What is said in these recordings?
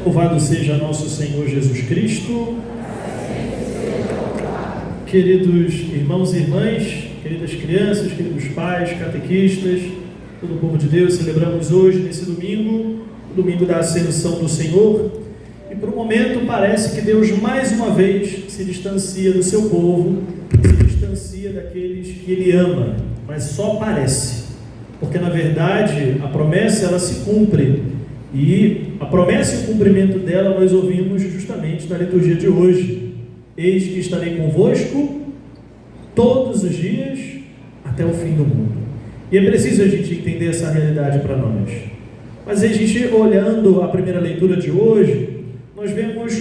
Louvado seja nosso Senhor Jesus Cristo. Queridos irmãos e irmãs, queridas crianças, queridos pais, catequistas, todo o povo de Deus, celebramos hoje, nesse domingo, o domingo da Ascensão do Senhor, e por um momento parece que Deus mais uma vez se distancia do seu povo, se distancia daqueles que Ele ama, mas só parece, porque na verdade a promessa ela se cumpre, e a promessa e o cumprimento dela nós ouvimos justamente na liturgia de hoje. Eis que estarei convosco todos os dias até o fim do mundo. E é preciso a gente entender essa realidade para nós. Mas a gente, olhando a primeira leitura de hoje, nós vemos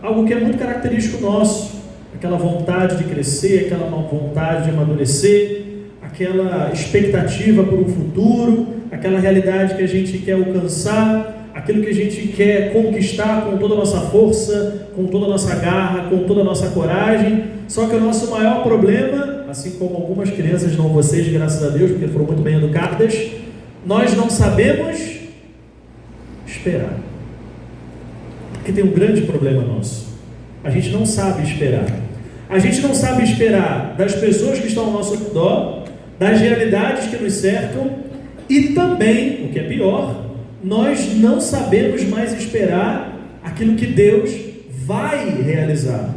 algo que é muito característico nosso, aquela vontade de crescer, aquela vontade de amadurecer, aquela expectativa por um futuro, aquela realidade que a gente quer alcançar, aquilo que a gente quer conquistar com toda a nossa força, com toda a nossa garra, com toda a nossa coragem. Só que o nosso maior problema, assim como algumas crianças, não vocês, graças a Deus, porque foram muito bem educadas, nós não sabemos esperar. Porque tem um grande problema nosso. A gente não sabe esperar. A gente não sabe esperar das pessoas que estão ao nosso redor, das realidades que nos cercam, e também, o que é pior, nós não sabemos mais esperar aquilo que Deus vai realizar.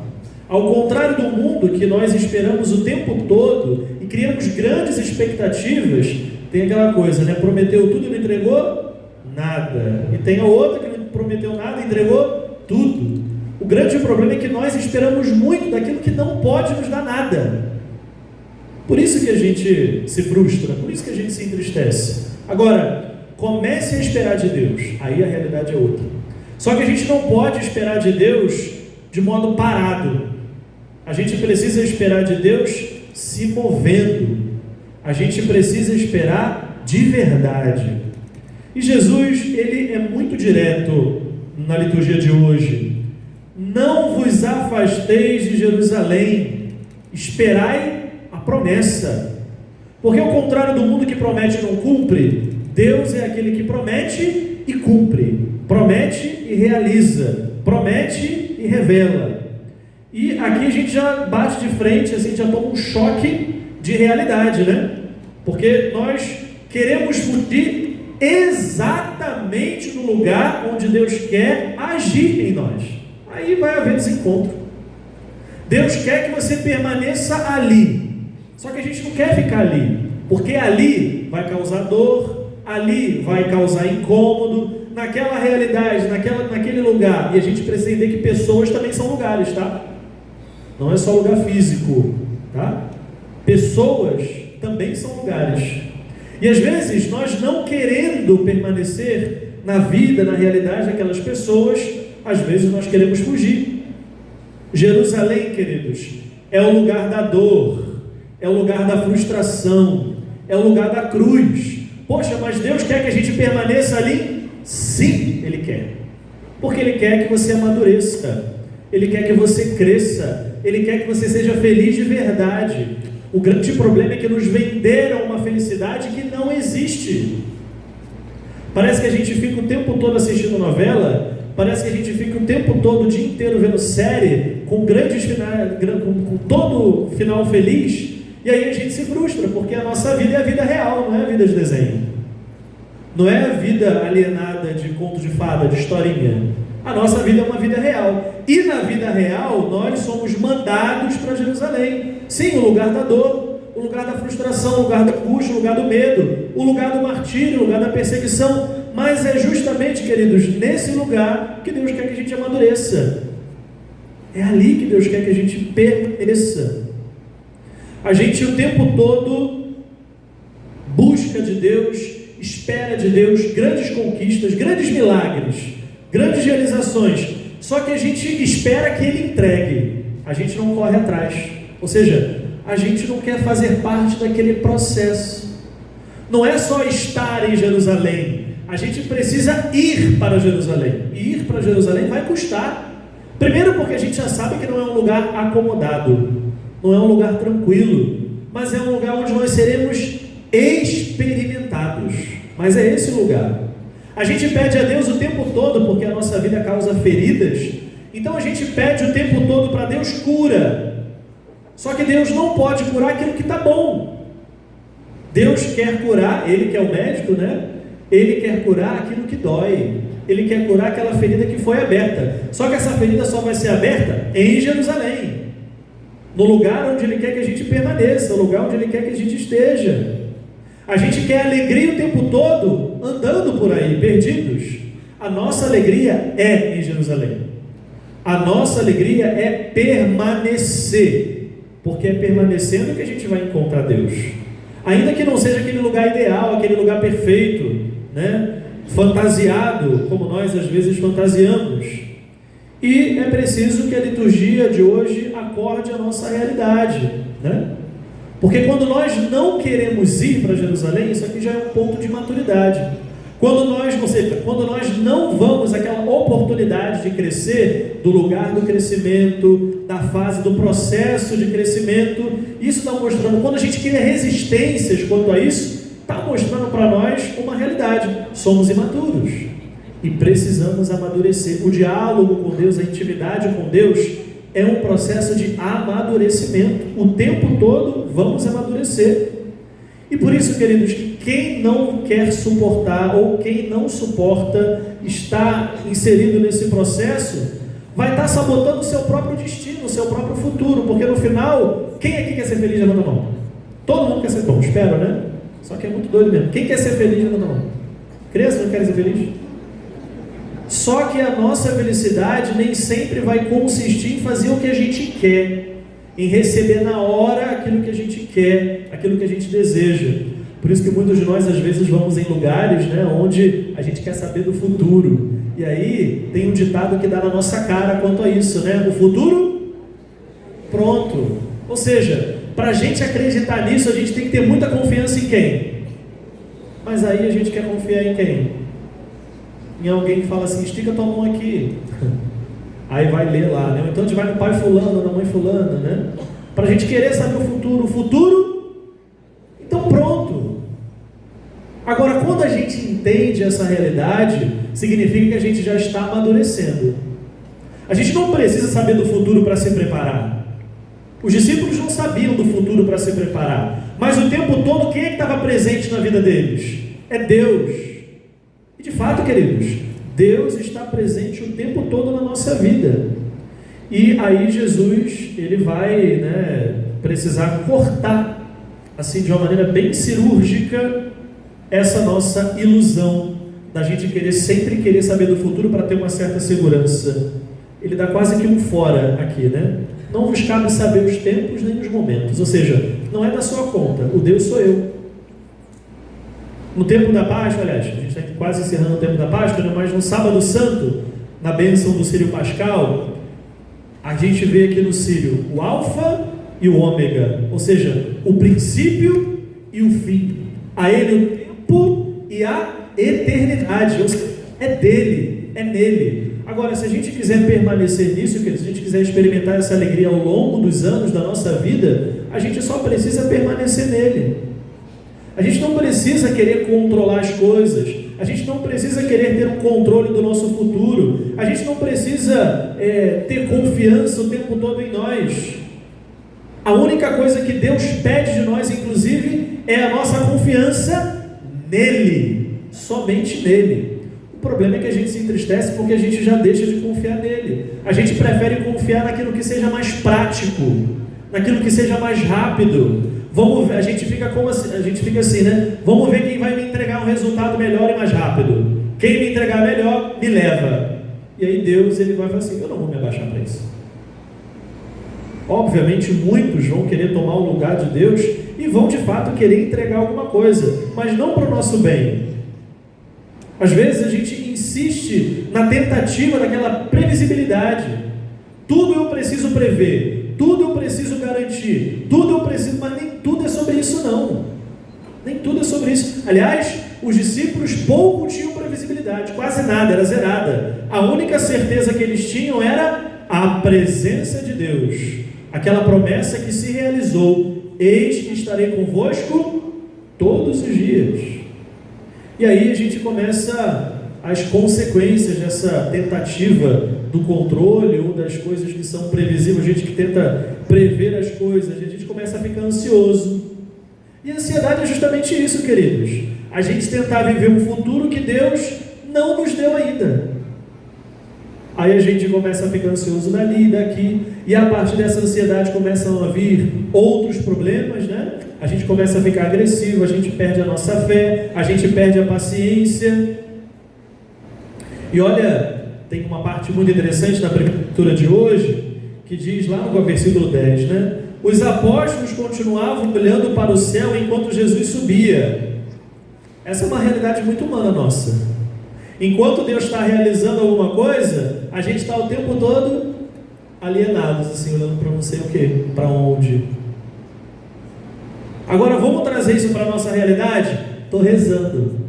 Ao contrário do mundo, que nós esperamos o tempo todo e criamos grandes expectativas, tem aquela coisa, né? Prometeu tudo e não entregou nada. E tem a outra que não prometeu nada e entregou tudo. O grande problema é que nós esperamos muito daquilo que não pode nos dar nada. Por isso que a gente se frustra, por isso que a gente se entristece. Agora, comece a esperar de Deus, aí a realidade é outra. Só que a gente não pode esperar de Deus de modo parado. A gente precisa esperar de Deus se movendo. A gente precisa esperar de verdade. E Jesus, ele é muito direto na liturgia de hoje. Não vos afasteis de Jerusalém, esperai a promessa. Porque ao contrário do mundo que promete e não cumpre, Deus é aquele que promete e cumpre, promete e realiza, promete e revela. E aqui a gente já bate de frente, assim, já toma um choque de realidade, né? Porque nós queremos fugir exatamente no lugar onde Deus quer agir em nós. Aí vai haver desencontro. Deus quer que você permaneça ali. Só que a gente não quer ficar ali, porque ali vai causar dor, ali vai causar incômodo, naquela realidade, naquele lugar. E a gente precisa entender que pessoas também são lugares, tá? Não é só lugar físico, tá? Pessoas também são lugares. E às vezes nós não querendo permanecer na vida, na realidade daquelas pessoas, às vezes nós queremos fugir. Jerusalém, queridos, é o lugar da dor, é o lugar da frustração, é o lugar da cruz. Poxa, mas Deus quer que a gente permaneça ali? Sim, Ele quer. Porque Ele quer que você amadureça, Ele quer que você cresça, Ele quer que você seja feliz de verdade. O grande problema é que nos venderam uma felicidade que não existe. Parece que a gente fica o tempo todo assistindo novela, parece que a gente fica o tempo todo, o dia inteiro vendo série, com grandes finais, com todo final feliz, e aí a gente se frustra, porque a nossa vida é a vida real, não é a vida de desenho. Não é a vida alienada de conto de fada, de historinha. A nossa vida é uma vida real. E na vida real, nós somos mandados para Jerusalém. Sim, o lugar da dor, o lugar da frustração, o lugar da angústia, o lugar do medo, o lugar do martírio, o lugar da perseguição. Mas é justamente, queridos, nesse lugar que Deus quer que a gente amadureça. É ali que Deus quer que a gente permaneça. A gente o tempo todo busca de Deus, espera de Deus grandes conquistas, grandes milagres, grandes realizações, só que a gente espera que Ele entregue, a gente não corre atrás, ou seja, a gente não quer fazer parte daquele processo. Não é só estar em Jerusalém, a gente precisa ir para Jerusalém, e ir para Jerusalém vai custar. Primeiro porque a gente já sabe que não é um lugar acomodado, não é um lugar tranquilo, mas é um lugar onde nós seremos experimentados. Mas é esse lugar. A gente pede a Deus o tempo todo, porque a nossa vida causa feridas. Então a gente pede o tempo todo para Deus cura. Só que Deus não pode curar aquilo que está bom. Deus quer curar, Ele que é o médico, né? Ele quer curar aquilo que dói. Ele quer curar aquela ferida que foi aberta. Só que essa ferida só vai ser aberta em Jerusalém, no lugar onde Ele quer que a gente permaneça, no lugar onde Ele quer que a gente esteja. A gente quer alegria o tempo todo, andando por aí, perdidos. A nossa alegria é em Jerusalém. A nossa alegria é permanecer, porque é permanecendo que a gente vai encontrar Deus. Ainda que não seja aquele lugar ideal, aquele lugar perfeito, né? Fantasiado, como nós às vezes fantasiamos. E é preciso que a liturgia de hoje acorde a nossa realidade, né? Porque quando nós não queremos ir para Jerusalém, isso aqui já é um ponto de maturidade. Quando nós não vamos àquela oportunidade de crescer, do lugar do crescimento, da fase do processo de crescimento, isso está mostrando, quando a gente cria resistências quanto a isso, está mostrando para nós uma realidade. Somos imaturos e precisamos amadurecer. O diálogo com Deus, a intimidade com Deus, é um processo de amadurecimento. O tempo todo vamos amadurecer. E por isso, queridos, que quem não quer suportar, ou quem não suporta estar inserido nesse processo, vai estar sabotando o seu próprio destino, o seu próprio futuro. Porque no final, quem aqui quer ser feliz? Levanta a mão. Todo mundo quer ser bom, espero, né? Só que é muito doido mesmo. Quem quer ser feliz? Levanta a mão. Criança não quer ser feliz? Só que a nossa felicidade nem sempre vai consistir em fazer o que a gente quer, em receber na hora aquilo que a gente quer, aquilo que a gente deseja. Por isso que muitos de nós às vezes vamos em lugares, né, onde a gente quer saber do futuro. E aí tem um ditado que dá na nossa cara quanto a isso, né? O futuro pronto. Ou seja, para a gente acreditar nisso, a gente tem que ter muita confiança em quem? Mas aí a gente quer confiar em quem? Em alguém que fala assim, estica tua mão aqui. Aí vai ler lá, né? Então a gente vai no pai fulano, na mãe fulana, né? Para a gente querer saber o futuro, então pronto. Agora, quando a gente entende essa realidade, significa que a gente já está amadurecendo. A gente não precisa saber do futuro para se preparar. Os discípulos não sabiam do futuro para se preparar, mas o tempo todo, quem é que estava presente na vida deles? É Deus. E de fato, queridos, Deus está presente o tempo todo na nossa vida. E aí Jesus, ele vai, né, precisar cortar, assim, de uma maneira bem cirúrgica, essa nossa ilusão da gente sempre querer saber do futuro para ter uma certa segurança. Ele dá quase que um fora aqui, né? Não vos cabe saber os tempos nem os momentos. Ou seja, não é da sua conta, o Deus sou eu. No tempo da Páscoa, aliás, a gente está quase encerrando o tempo da Páscoa, né? Mas no sábado santo, na bênção do Círio Pascal, a gente vê aqui no Círio o Alfa e o Ômega, ou seja, o princípio e o fim. A ele o tempo e a eternidade, ou seja, é dele, é nele. Agora, se a gente quiser permanecer nisso, se a gente quiser experimentar essa alegria ao longo dos anos da nossa vida, a gente só precisa permanecer nele. A gente não precisa querer controlar as coisas, a gente não precisa querer ter um controle do nosso futuro, a gente não precisa ter confiança o tempo todo em nós. A única coisa que Deus pede de nós, inclusive, é a nossa confiança nele, somente nele. O problema é que a gente se entristece porque a gente já deixa de confiar nele. A gente prefere confiar naquilo que seja mais prático, naquilo que seja mais rápido. Vamos ver, a gente fica assim, né? Vamos ver quem vai me entregar um resultado melhor e mais rápido. Quem me entregar melhor, me leva. E aí Deus, ele vai falar assim, eu não vou me abaixar para isso. Obviamente muitos vão querer tomar o lugar de Deus e vão de fato querer entregar alguma coisa, mas não para o nosso bem. Às vezes a gente insiste na tentativa daquela previsibilidade. Tudo eu preciso prever, tudo eu preciso garantir, tudo eu preciso, mas nem tudo é sobre isso não. Nem tudo é sobre isso. Aliás, os discípulos pouco tinham previsibilidade, quase nada, era zerada. A única certeza que eles tinham era a presença de Deus. Aquela promessa que se realizou, eis que estarei convosco todos os dias. E aí a gente começa as consequências dessa tentativa do controle ou das coisas que são previsíveis, a gente que tenta prever as coisas, a gente começa a ficar ansioso. E a ansiedade é justamente isso, queridos. A gente tentar viver um futuro que Deus não nos deu ainda. Aí a gente começa a ficar ansioso dali e daqui, e a partir dessa ansiedade começam a vir outros problemas, né? A gente começa a ficar agressivo, a gente perde a nossa fé, a gente perde a paciência. E olha, tem uma parte muito interessante na leitura de hoje, que diz lá no versículo 10, né? Os apóstolos continuavam olhando para o céu enquanto Jesus subia. Essa é uma realidade muito humana nossa. Enquanto Deus está realizando alguma coisa, a gente está o tempo todo alienados, assim, olhando para não sei o que, para onde. Agora vamos trazer isso para a nossa realidade? Estou rezando.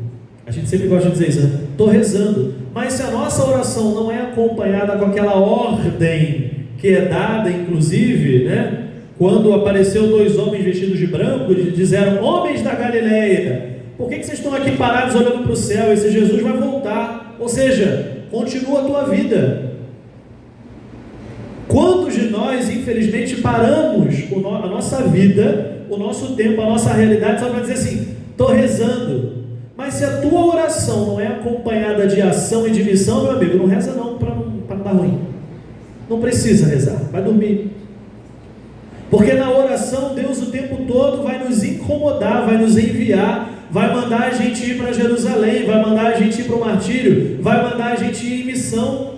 A gente sempre gosta de dizer isso, né? Estou rezando. Mas se a nossa oração não é acompanhada com aquela ordem que é dada, inclusive, né? Quando apareceu 2 homens vestidos de branco, disseram: homens da Galileia, por que vocês estão aqui parados olhando para o céu? Esse Jesus vai voltar. Ou seja, continua a tua vida. Quantos de nós, infelizmente, paramos a nossa vida, o nosso tempo, a nossa realidade, só para dizer assim: estou rezando. Mas se a tua oração não é acompanhada de ação e de missão, meu amigo, não reza não, para não dar ruim. Não precisa rezar, vai dormir. Porque na oração, Deus o tempo todo vai nos incomodar, vai nos enviar, vai mandar a gente ir para Jerusalém, vai mandar a gente ir para o martírio, vai mandar a gente ir em missão.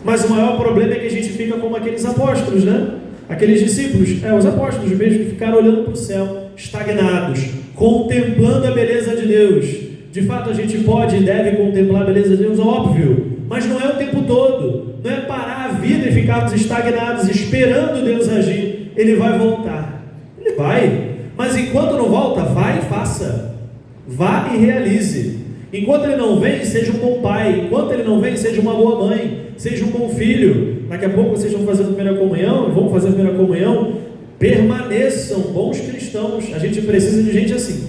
Mas o maior problema é que a gente fica como aqueles apóstolos, né? Aqueles discípulos, os apóstolos mesmo, que ficaram olhando para o céu, estagnados, contemplando a beleza de Deus. De fato, a gente pode e deve contemplar a beleza de Deus, óbvio, mas não é o tempo todo. Não é parar a vida e ficarmos estagnados, esperando Deus agir. Ele vai voltar. Ele vai. Mas enquanto não volta, vai e faça. Vá e realize. Enquanto ele não vem, seja um bom pai. Enquanto ele não vem, seja uma boa mãe. Seja um bom filho. Daqui a pouco vocês vão fazer a primeira comunhão. Vão fazer a primeira comunhão. Permaneçam bons cristãos. A gente precisa de gente assim.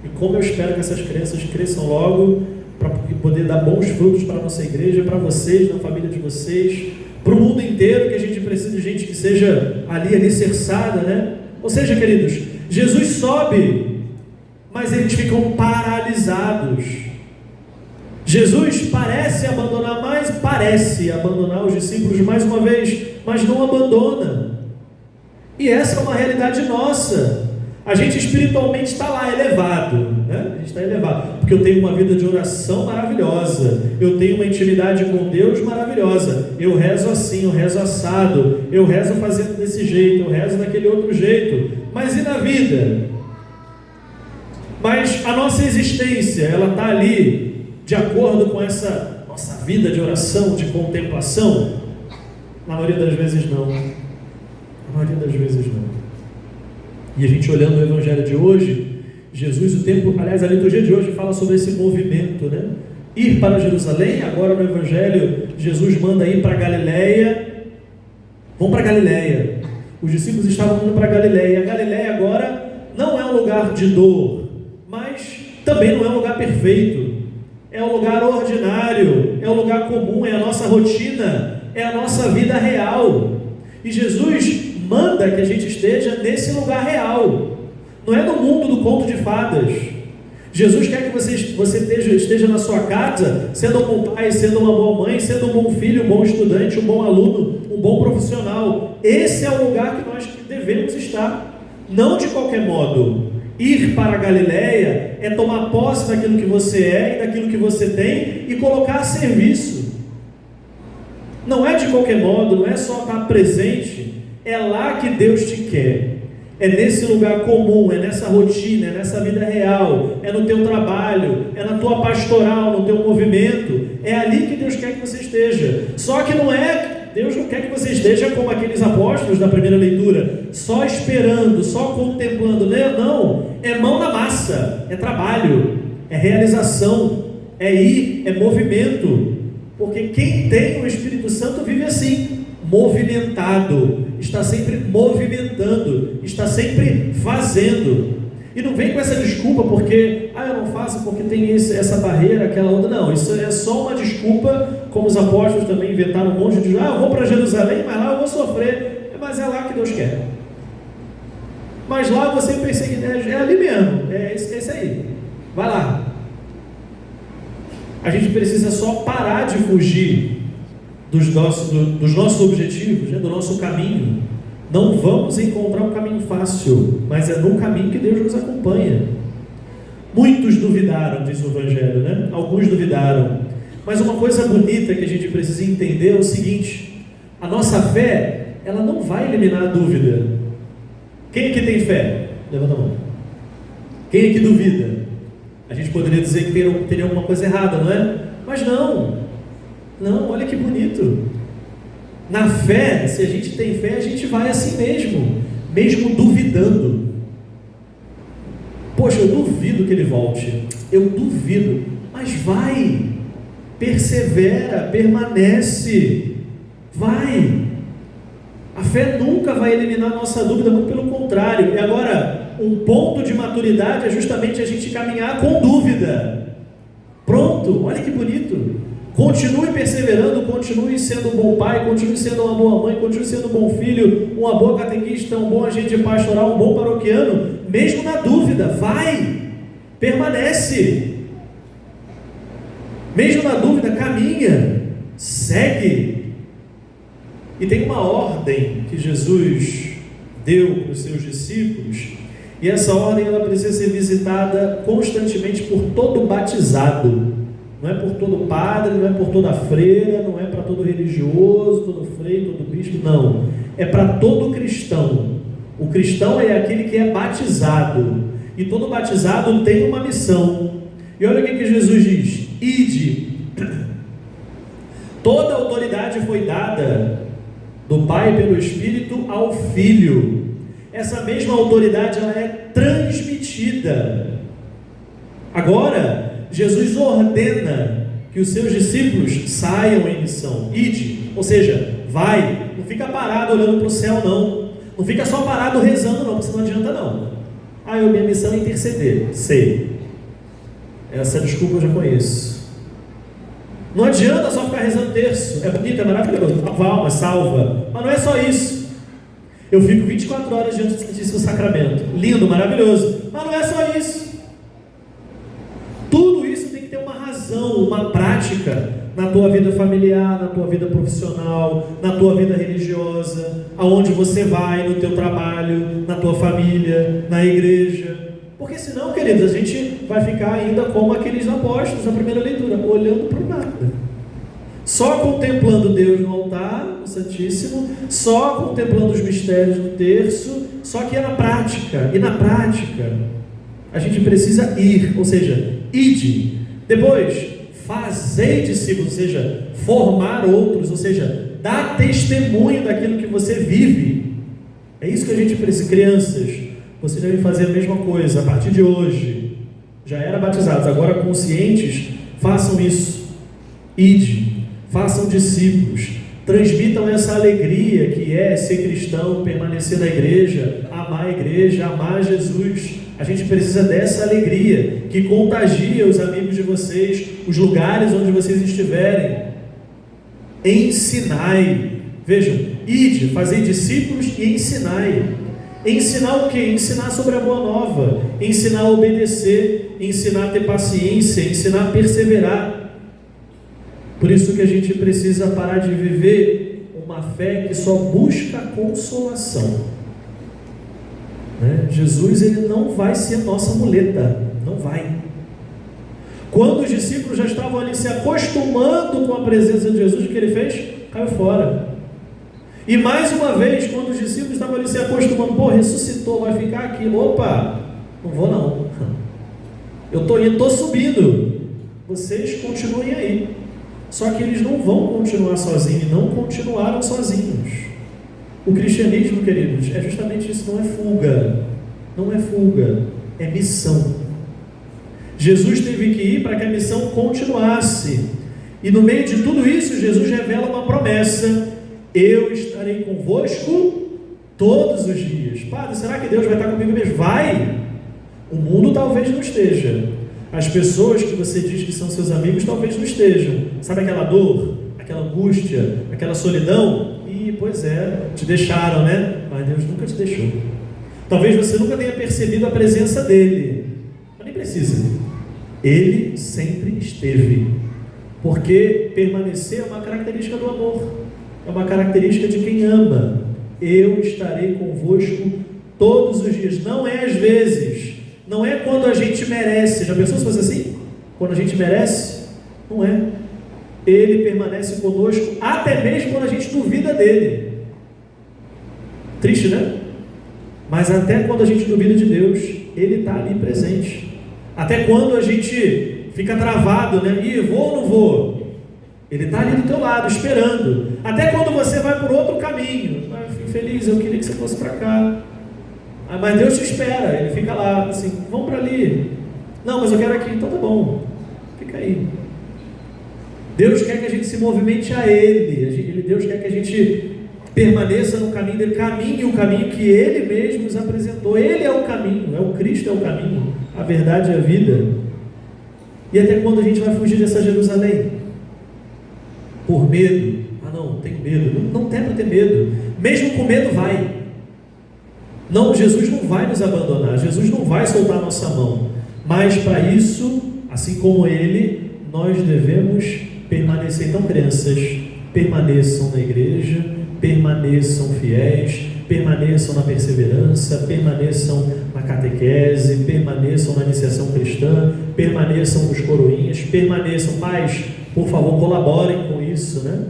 E como eu espero que essas crianças cresçam logo, para poder dar bons frutos para a nossa igreja, para vocês, na família de vocês, para o mundo inteiro, que a gente precisa de gente que seja ali alicerçada, né? Ou seja, queridos, Jesus sobe, mas eles ficam paralisados. Jesus parece abandonar os discípulos mais uma vez, mas não abandona. E essa é uma realidade nossa. A gente espiritualmente está lá, elevado, né? A gente está elevado, porque eu tenho uma vida de oração maravilhosa, eu tenho uma intimidade com Deus maravilhosa, eu rezo assim, eu rezo assado, eu rezo fazendo desse jeito, eu rezo daquele outro jeito. Mas e na vida? Mas a nossa existência, ela está ali de acordo com essa nossa vida de oração, de contemplação? Na maioria das vezes não. Na maioria das vezes não. E a gente olhando o Evangelho de hoje, Jesus, a liturgia de hoje fala sobre esse movimento, né? Ir para Jerusalém. Agora no Evangelho, Jesus manda ir para Galileia. Vão para Galileia. Os discípulos estavam indo para Galileia. A Galileia agora não é um lugar de dor, mas também não é um lugar perfeito. É um lugar ordinário, é um lugar comum, é a nossa rotina, é a nossa vida real. E Jesus manda que a gente esteja nesse lugar real. Não é no mundo do conto de fadas. Jesus quer que você esteja na sua casa, sendo um bom pai, sendo uma boa mãe, sendo um bom filho, um bom estudante, um bom aluno, um bom profissional. Esse é o lugar que nós devemos estar. Não de qualquer modo. Ir para a Galileia é tomar posse daquilo que você é e daquilo que você tem e colocar a serviço. Não é de qualquer modo, não é só estar presente. É lá que Deus te quer. É nesse lugar comum, é nessa rotina, é nessa vida real, é no teu trabalho, é na tua pastoral, no teu movimento. É ali que Deus quer que você esteja. Só que Deus não quer que você esteja como aqueles apóstolos da primeira leitura, só esperando, só contemplando. Não, é mão na massa, é trabalho, é realização, é ir, é movimento. Porque quem tem o Espírito Santo vive assim, movimentado, está sempre movimentando, está sempre fazendo. E não vem com essa desculpa porque, eu não faço porque tem essa barreira, aquela outra. Não, isso é só uma desculpa, como os apóstolos também inventaram um monte de... eu vou para Jerusalém, mas lá eu vou sofrer. Mas é lá que Deus quer. Mas lá você perseguir, é ali mesmo, é esse aí. Vai lá. A gente precisa só parar de fugir dos nossos objetivos, do nosso caminho. Não vamos encontrar um caminho fácil, mas é no caminho que Deus nos acompanha. Muitos duvidaram, diz o Evangelho, Alguns duvidaram. Mas uma coisa bonita que a gente precisa entender é o seguinte: a nossa fé, ela não vai eliminar a dúvida. Quem aqui tem fé? Levanta a mão. Quem aqui duvida? A gente poderia dizer que teria alguma coisa errada, não é? Mas não, olha que bonito. Na fé, se a gente tem fé, a gente vai assim mesmo duvidando. Poxa, eu duvido que ele volte, eu duvido, mas vai, persevera, permanece, vai. A fé nunca vai eliminar a nossa dúvida, muito pelo contrário. E agora, um ponto de maturidade é justamente a gente caminhar com dúvida. Pronto, olha que bonito. Continue perseverando, continue sendo um bom pai, continue sendo uma boa mãe, continue sendo um bom filho, uma boa catequista, um bom agente pastoral, um bom paroquiano, mesmo na dúvida, vai, permanece. Mesmo na dúvida, caminha, segue. E tem uma ordem que Jesus deu para os seus discípulos, e essa ordem ela precisa ser visitada constantemente por todo batizado. Não é por todo padre, não é por toda freira, não é para todo religioso, todo freio, todo bispo, não. É para todo cristão. O cristão é aquele que é batizado. E todo batizado tem uma missão. E olha o que Jesus diz: ide. Toda autoridade foi dada do Pai pelo Espírito ao Filho. Essa mesma autoridade ela é transmitida. Agora, Jesus ordena que os seus discípulos saiam em missão. Ide, ou seja, vai. Não fica parado olhando para o céu, não. Não fica só parado rezando, não, porque isso não adianta, não. Minha missão é interceder. Sei. Essa desculpa eu já conheço. Não adianta só ficar rezando terço. É bonito, é maravilhoso. Salva a alma, salva. Mas não é só isso. Eu fico 24 horas diante do Santíssimo Sacramento. Lindo, maravilhoso. Mas não é só isso. Tudo isso tem que ter uma razão, uma prática na tua vida familiar, na tua vida profissional, na tua vida religiosa, aonde você vai, no teu trabalho, na tua família, na igreja. Porque senão, queridos, a gente vai ficar ainda como aqueles apóstolos na primeira leitura, olhando para o nada. Só contemplando Deus no altar, no Santíssimo, só contemplando os mistérios do terço, só que é na prática. E na prática, a gente precisa ir, ou seja, ide. Depois, fazei discípulos, ou seja, formar outros, ou seja, dar testemunho daquilo que você vive. É isso que a gente precisa. Crianças, vocês devem fazer a mesma coisa a partir de hoje. Já eram batizados, agora conscientes, façam isso. Ide, façam discípulos, transmitam essa alegria que é ser cristão, permanecer na igreja, amar Jesus. A gente precisa dessa alegria que contagia os amigos de vocês, os lugares onde vocês estiverem. Ensinai. Vejam, ide, fazei discípulos e ensinai. Ensinar o quê? Ensinar sobre a boa nova, ensinar a obedecer, ensinar a ter paciência, ensinar a perseverar. Por isso que a gente precisa parar de viver uma fé que só busca consolação. Jesus ele não vai ser nossa muleta, não vai. Quando os discípulos já estavam ali se acostumando com a presença de Jesus, o que ele fez? Caiu fora. E mais uma vez, quando os discípulos estavam ali se acostumando, ressuscitou, vai ficar aqui, opa, não vou não, eu estou indo, estou subindo, vocês continuem aí. Só que eles não vão continuar sozinhos, não continuaram sozinhos. O cristianismo, queridos, é justamente isso, não é fuga, é missão. Jesus teve que ir para que a missão continuasse, e no meio de tudo isso, Jesus revela uma promessa: eu estarei convosco todos os dias. Padre, será que Deus vai estar comigo mesmo? Vai! O mundo talvez não esteja. As pessoas que você diz que são seus amigos talvez não estejam. Sabe aquela dor, aquela angústia, aquela solidão? E, pois é, te deixaram, né? Mas Deus nunca te deixou. Talvez você nunca tenha percebido a presença dele. Mas nem precisa. Ele sempre esteve. Porque permanecer é uma característica do amor. É uma característica de quem ama. Eu estarei convosco todos os dias. Não é às vezes. Não é quando a gente merece. Já pensou se fosse assim? Quando a gente merece? Não é. Ele permanece conosco até mesmo quando a gente duvida dele. Triste, né? Mas até quando a gente duvida de Deus, ele está ali presente. Até quando a gente fica travado, né? Ih, vou ou não vou? Ele está ali do teu lado, esperando. Até quando você vai por outro caminho. Ah, eu fico feliz, eu queria que você fosse para cá. Ah, mas Deus te espera, ele fica lá, assim, vamos para ali. Não, mas eu quero aqui, então tá bom. Fica aí. Deus quer que a gente se movimente a Ele. Deus quer que a gente permaneça no caminho dele, caminhe o caminho que Ele mesmo nos apresentou. Ele é o caminho, o Cristo é o caminho, a verdade e a vida. E até quando a gente vai fugir dessa Jerusalém? Por medo? Ah não, tenho medo. Não tem para ter medo. Mesmo com medo vai. Não, Jesus não vai nos abandonar, Jesus não vai soltar a nossa mão. Mas para isso, assim como Ele, nós devemos permanecer. Então, crianças, permaneçam na igreja, permaneçam fiéis, permaneçam na perseverança, permaneçam na catequese, permaneçam na iniciação cristã, permaneçam nos coroinhas, permaneçam. Pais, por favor, colaborem com isso, né?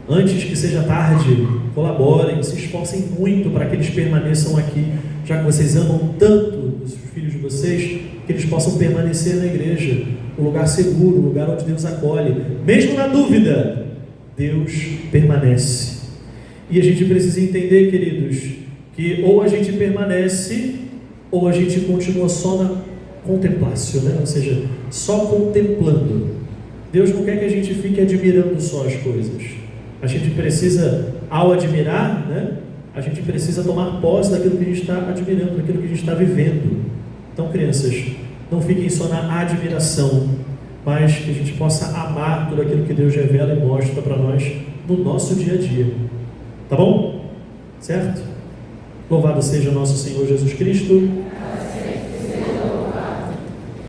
Antes que seja tarde, colaborem, se esforcem muito para que eles permaneçam aqui, já que vocês amam tanto os filhos de vocês, que eles possam permanecer na igreja, um lugar seguro, um lugar onde Deus acolhe. Mesmo na dúvida, Deus permanece. E a gente precisa entender, queridos, que ou a gente permanece, ou a gente continua só na contemplação, né? Ou seja, só contemplando. Deus não quer que a gente fique admirando só as coisas. A gente precisa, ao admirar, né? A gente precisa tomar posse daquilo que a gente está admirando, daquilo que a gente está vivendo. Então, crianças, não fiquem só na admiração, mas que a gente possa amar tudo aquilo que Deus revela e mostra para nós no nosso dia a dia. Tá bom? Certo? Louvado seja nosso Senhor Jesus Cristo.